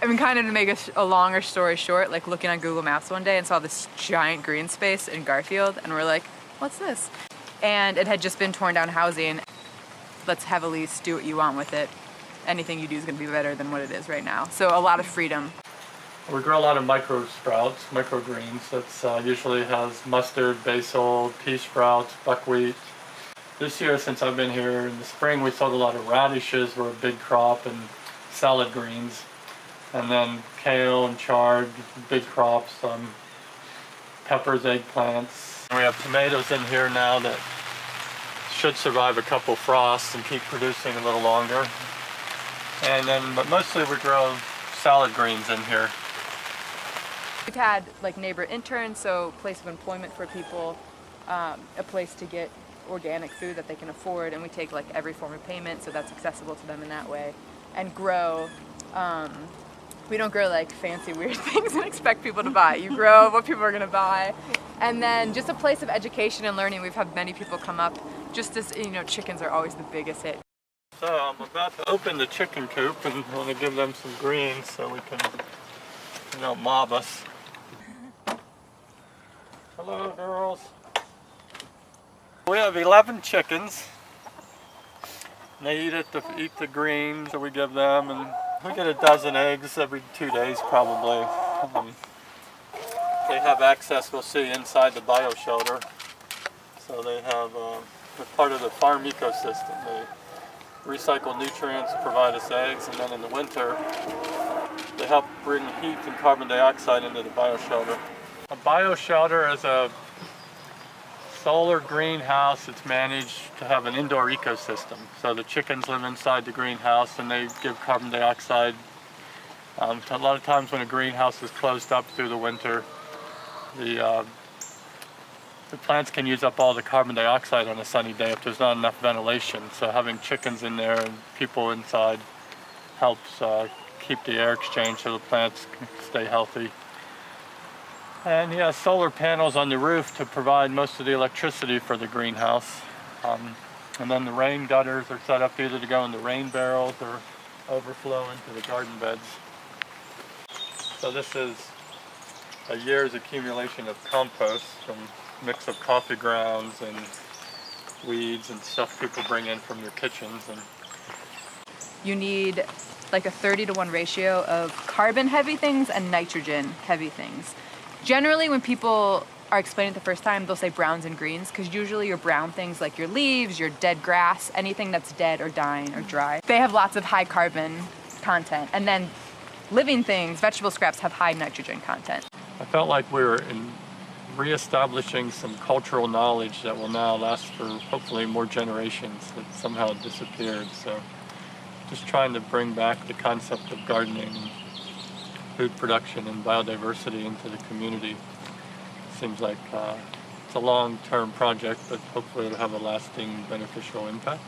I mean, kind of to make a longer story short, like looking on Google Maps one day and saw this giant green space in Garfield, and we're like, what's this? And it had just been torn down housing. Let's have a lease, do what you want with it. Anything you do is going to be better than what it is right now. So a lot of freedom. We grow a lot of micro sprouts, microgreens. That's usually has mustard, basil, pea sprouts, buckwheat. This year, since I've been here in the spring, we sowed a lot of radishes, were a big crop, and salad greens. And then kale and chard, big crops, peppers, eggplants. We have tomatoes in here now that should survive a couple frosts and keep producing a little longer. And then, but mostly we grow salad greens in here. We've had like neighbor interns, so place of employment for people, a place to get organic food that they can afford, and we take like every form of payment, so that's accessible to them in that way. And grow, we don't grow like fancy weird things and expect people to buy. You grow what people are gonna buy. And then just a place of education and learning. We've had many people come up, just as, you know, chickens are always the biggest hit. So I'm about to open the chicken coop and want to give them some greens so we can, you know, mob us. Hello, girls. We have 11 chickens. And they eat the greens that we give them, and we get a dozen eggs every 2 days probably. They have access, we'll see, inside the bioshelter. So they have, they're part of the farm ecosystem. They recycle nutrients, provide us eggs, and then in the winter, they help bring heat and carbon dioxide into the bioshelter. A bioshelter is a solar greenhouse that's managed to have an indoor ecosystem. So the chickens live inside the greenhouse and they give carbon dioxide. A lot of times when a greenhouse is closed up through the winter, the plants can use up all the carbon dioxide on a sunny day if there's not enough ventilation. So having chickens in there and people inside helps keep the air exchange so the plants can stay healthy. And yeah, solar panels on the roof to provide most of the electricity for the greenhouse. And then the rain gutters are set up either to go in the rain barrels or overflow into the garden beds. So this is a year's accumulation of compost from a mix of coffee grounds and weeds and stuff people bring in from their kitchens. And you need like a 30-to-1 ratio of carbon-heavy things and nitrogen-heavy things. Generally, when people are explaining it the first time, they'll say browns and greens, because usually your brown things like your leaves, your dead grass, anything that's dead or dying or dry, they have lots of high carbon content. And then living things, vegetable scraps, have high nitrogen content. I felt like we were reestablishing some cultural knowledge that will now last for hopefully more generations that somehow disappeared. So just trying to bring back the concept of gardening, food production and biodiversity into the community. Seems like it's a long-term project, but hopefully it'll have a lasting beneficial impact.